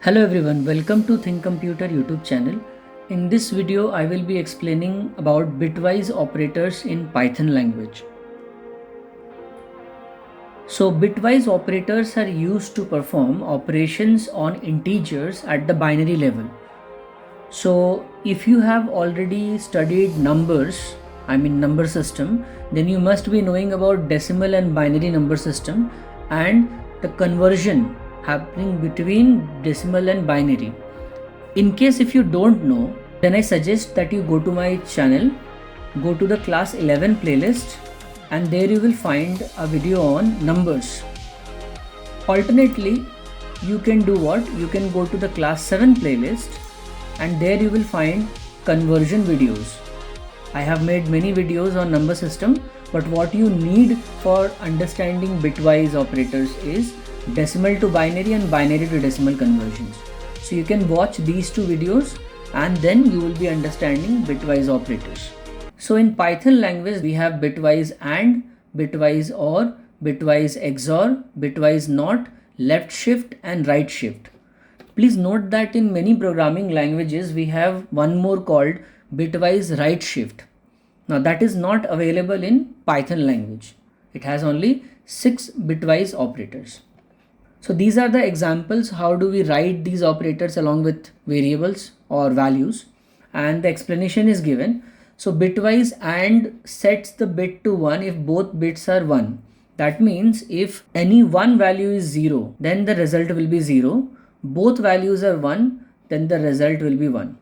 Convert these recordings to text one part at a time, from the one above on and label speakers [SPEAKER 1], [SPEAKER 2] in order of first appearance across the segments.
[SPEAKER 1] Hello everyone, welcome to ThinkComputer YouTube channel. In this video, I will be explaining about bitwise operators in Python language. So bitwise operators are used to perform operations on integers at the binary level. So if you have already studied numbers, number system, then you must be knowing about decimal and binary number system and the conversion happening between decimal and binary. In case if you don't know, then I suggest that you go to my channel, go to the class 11 playlist, and there you will find a video on numbers. Alternately, you can do what? You can go to the class 7 playlist and there you will find conversion videos. I have made many videos on number system, but what you need for understanding bitwise operators is decimal to binary and binary to decimal conversions. So you can watch these two videos and then you will be understanding bitwise operators. So in Python language, we have bitwise AND, bitwise OR, bitwise XOR, bitwise NOT, left shift and right shift. Please note that in many programming languages, we have one more called bitwise right shift. Now that is not available in Python language. It has only 6 bitwise operators. So these are the examples how do we write these operators along with variables or values, and the explanation is given. So bitwise AND sets the bit to 1 if both bits are 1. That means if any one value is 0, then the result will be 0. Both values are 1, then the result will be 1.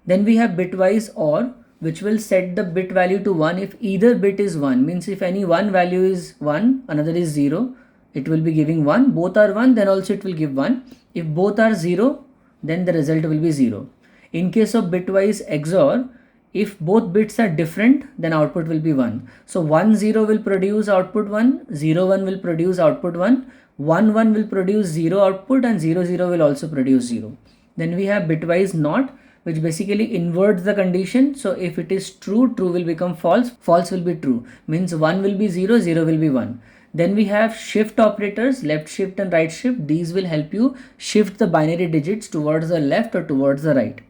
[SPEAKER 1] Then we have bitwise OR, which will set the bit value to 1 if either bit is 1. Means if any one value is 1, another is 0, it will be giving 1. Both are 1, then also it will give 1. If both are 0, then the result will be 0. In case of bitwise XOR, if both bits are different, then output will be 1. So 1 0 will produce output 1, 0 1 will produce output 1, 1 1 will produce 0 output, and 0 0 will also produce 0. Then we have bitwise NOT, which basically inverts the condition. So if it is true, true will become false, false will be true. Means 1 will be 0, 0 will be 1. Then we have shift operators, left shift and right shift. These will help you shift the binary digits towards the left or towards the right.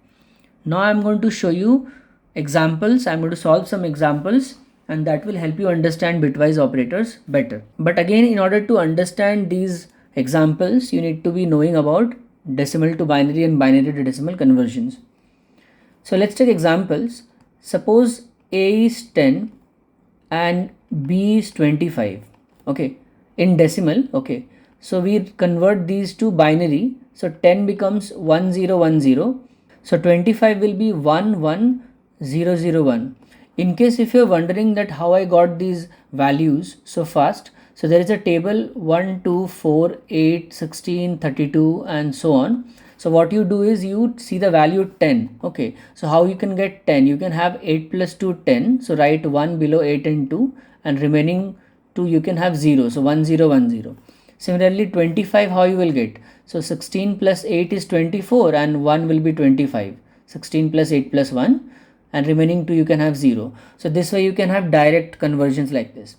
[SPEAKER 1] Now I'm going to show you examples. I'm going to solve some examples and that will help you understand bitwise operators better. But again, in order to understand these examples, you need to be knowing about decimal to binary and binary to decimal conversions. So let's take examples. Suppose A is 10 and B is 25. Okay, in decimal. Okay, so we convert these to binary. So 10 becomes 1010. So 25 will be 11001. In case if you're wondering that how I got these values so fast, so there is a table 1, 2, 4, 8, 16, 32 and so on. So what you do is you see the value 10. Okay, so how you can get 10? You can have 8 plus 2, 10. So write 1 below 8 and 2, and remaining 2 you can have 0. So 1010. Similarly 25, how you will get? So 16 plus 8 is 24 and 1 will be 25. 16 plus 8 plus 1, and remaining 2 you can have 0. So this way you can have direct conversions like this.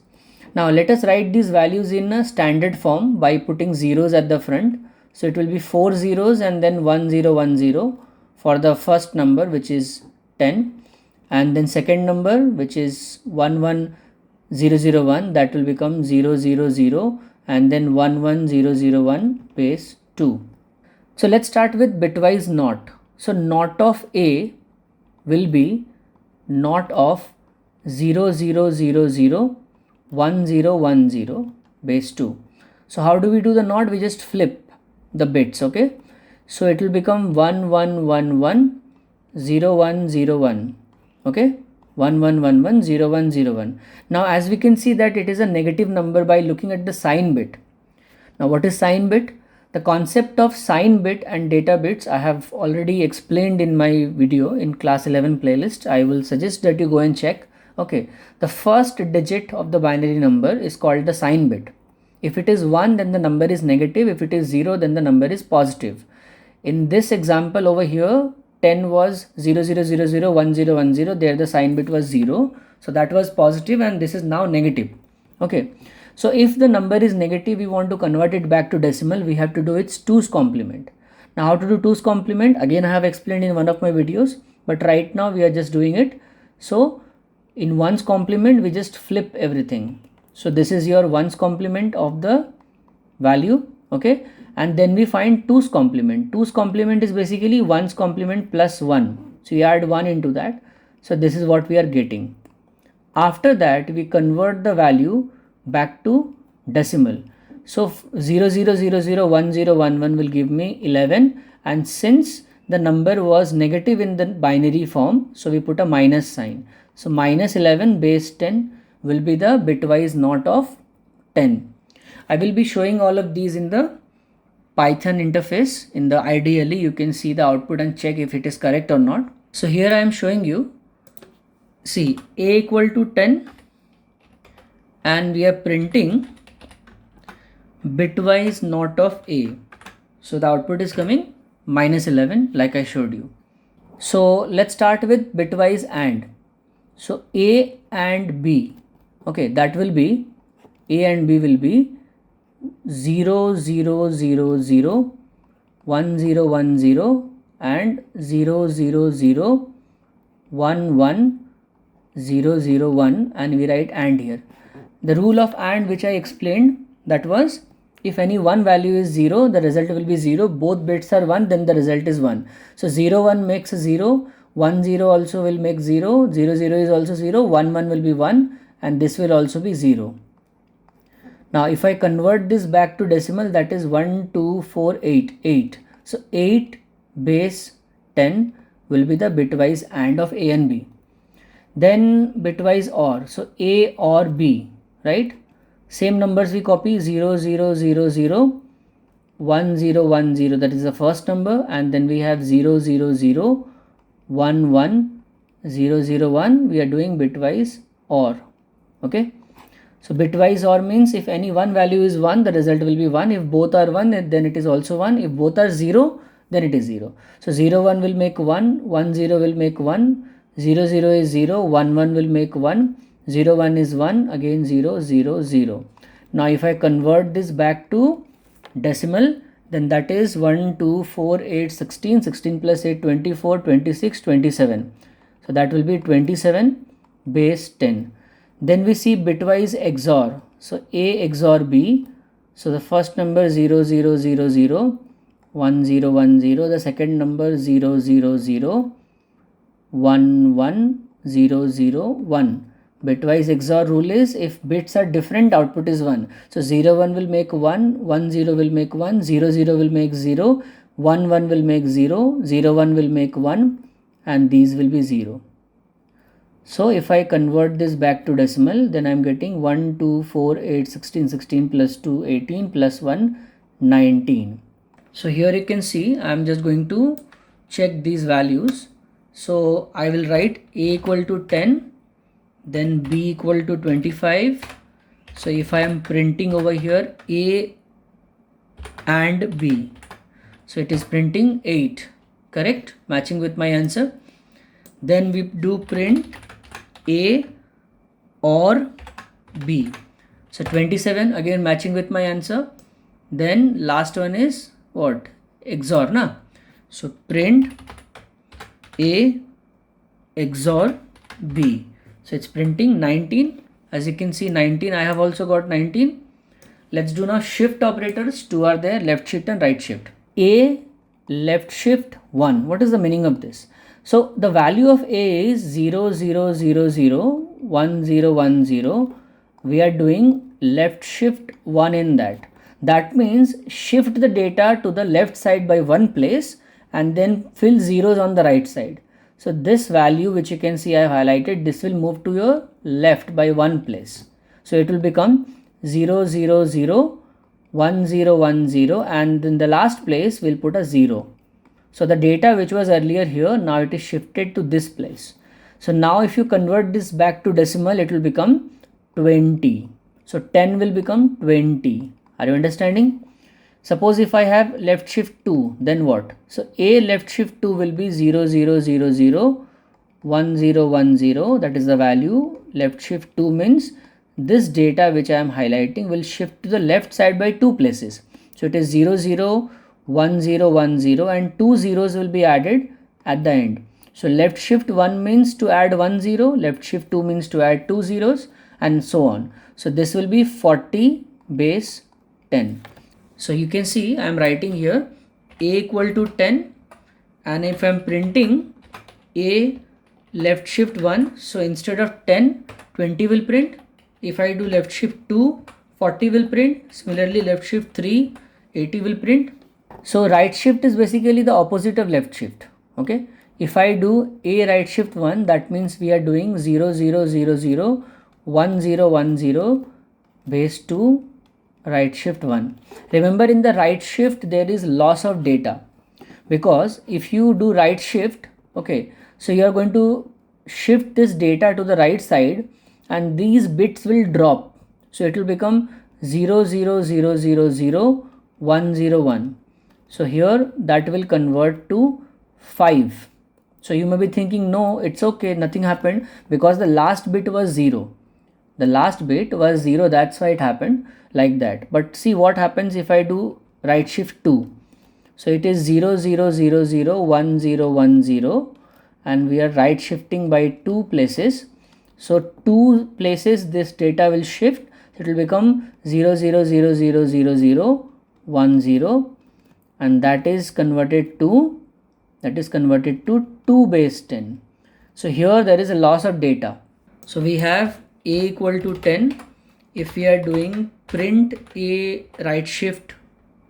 [SPEAKER 1] Now let us write these values in a standard form by putting zeros at the front. So it will be 4 zeros and then 1010 for the first number, which is 10, and then second number, which is 11001, that will become 000, and then 11001 base 2. So let's start with bitwise NOT. So NOT of A will be NOT of 00001010 base 2. So how do we do the NOT? We just flip the bits. Okay, so it will become 11110101. Okay, 11110101. Now as we can see that it is a negative number by looking at the sign bit. Now what is sign bit? The concept of sign bit and data bits I have already explained in my video in class 11 playlist. I will suggest that you go and check. Okay, the first digit of the binary number is called the sign bit. If it is 1, then the number is negative. If it is 0, then the number is positive. In this example over here, 10 was 00001010. There the sign bit was 0. So that was positive and this is now negative. Okay, so if the number is negative, we want to convert it back to decimal, we have to do its 2's complement. Now how to do 2's complement, again I have explained in one of my videos, but right now we are just doing it. So in 1's complement we just flip everything. So this is your 1's complement of the value, okay, and then we find 2's complement. 2's complement is basically 1's complement plus 1, so we add 1 into that. So this is what we are getting. After that we convert the value back to decimal. So 00001011 will give me 11, and since the number was negative in the binary form, so we put a minus sign. So minus 11 base 10 will be the bitwise NOT of 10. I will be showing all of these in the Python interface. In the ideally you can see the output and check if it is correct or not. So here I am showing you, see, a equal to 10, and we are printing bitwise NOT of a. So the output is coming minus 11 like I showed you. So let's start with bitwise AND. So a and b, okay, that will be, a and b will be 0 0 0 0 1 0 1 0 and 0 0 0 1 1 0 0 1, and we write AND here. The rule of AND which I explained, that was, if any one value is 0, the result will be 0. Both bits are 1, then the result is 1. So 0 1 makes 0, 1 0 also will make 0, 0 0 is also 0, 1 1 will be 1, and this will also be 0. Now if I convert this back to decimal, that is 1 2 4 8, 8. So 8 base 10 will be the bitwise AND of a and b. Then bitwise OR, so a or b, right? Same numbers we copy, 0 0 0 0 1 0 1 0, that is the first number, and then we have 0 0 0 1 1 0 0 1. We are doing bitwise OR, okay. So bitwise OR means if any one value is 1, the result will be 1. If both are 1, then it is also 1. If both are 0, then it is 0. So 0 1 will make 1, 1 0 will make 1, 0 0 is 0, 1 1 will make 1, 0 1 is 1, again 0 0 0. Now if I convert this back to decimal, then that is 1 2 4 8 16, 16 plus 8 24, 26, 27. So that will be 27 base 10. Then we see bitwise XOR, so a XOR b. So the first number 0 0 0 0 1 0 1 0, the second number 0 0 0 1 1 0 0 1. Bitwise XOR rule is, if bits are different, output is 1. So 0 1 will make 1, 1 0 will make 1, 0 0 will make 0, 1 1 will make 0, 0 1 will make 1, and these will be 0. So if I convert this back to decimal, then I am getting 1 2 4 8 16, 16 plus 2 18 plus 1 19. So here you can see I am just going to check these values. So I will write a equal to 10, then b equal to 25. So if I am printing over here a and b, so it is printing 8, correct, matching with my answer. Then we do print a or b, so 27, again matching with my answer. Then last one is what, XOR, na? So print a XOR b, so it's printing 19. As you can see 19, I have also got 19. Let's do now shift operators. Two are there, left shift and right shift. A left shift 1, what is the meaning of this? So the value of a is 0 0 0 0 1 0 1 0. We are doing left shift 1 in that. That means shift the data to the left side by one place and then fill zeros on the right side. So this value which you can see I have highlighted, this will move to your left by one place. So it will become 0 0 0 1 0 1 0, and in the last place we'll put a 0. So the data which was earlier here, now it is shifted to this place. So now if you convert this back to decimal, it will become 20. So 10 will become 20. Are you understanding? Suppose if I have left shift 2, then what? So a left shift 2 will be 0 0 0 0 1 0 1 0, that is the value. Left shift 2 means this data which I am highlighting will shift to the left side by two places. So it is 0 0 1 0 1 0 and 2 zeros will be added at the end. So left shift 1 means to add 1 0, left shift 2 means to add 2 zeros, and so on. So this will be 40 base 10. So you can see I am writing here a equal to 10, and if I am printing a left shift 1, so instead of 10, 20 will print. If I do left shift 2, 40 will print. Similarly left shift 3, 80 will print. So right shift is basically the opposite of left shift. Okay, if I do a right shift 1, that means we are doing 0 0 0 0 1 0 1 0 base 2 right shift 1. Remember, in the right shift there is loss of data, because if you do right shift, okay, so you are going to shift this data to the right side and these bits will drop. So it will become 0 0 0 0 0 1 0 1. So here that will convert to 5. So you may be thinking, no, it's okay, nothing happened, because the last bit was 0. The last bit was 0, that's why it happened like that. But see what happens if I do right shift 2. So it is 0 0 0 0 1 0 1 0, and we are right shifting by 2 places. So 2 places this data will shift. It will become 0 0 0 0 0 0 1 0, and that is converted to 2 base 10. So here there is a loss of data. So we have a equal to 10 if we are doing print a right shift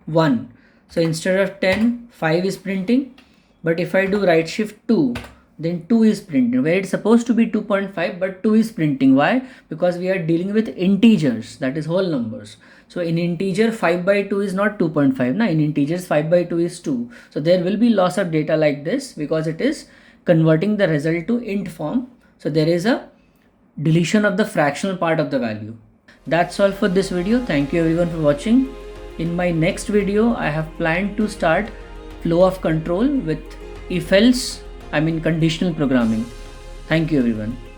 [SPEAKER 1] 1. So instead of 10, 5 is printing, but if I do right shift 2, then 2 is printing, where it's supposed to be 2.5, but 2 is printing. Why? Because we are dealing with integers, that is whole numbers. So in integer 5 by 2 is not 2.5. Now in integers 5 by 2 is 2. So there will be loss of data like this, because it is converting the result to int form. So there is a deletion of the fractional part of the value. That's all for this video. Thank you everyone for watching. In my next video, I have planned to start flow of control with conditional programming. Thank you everyone.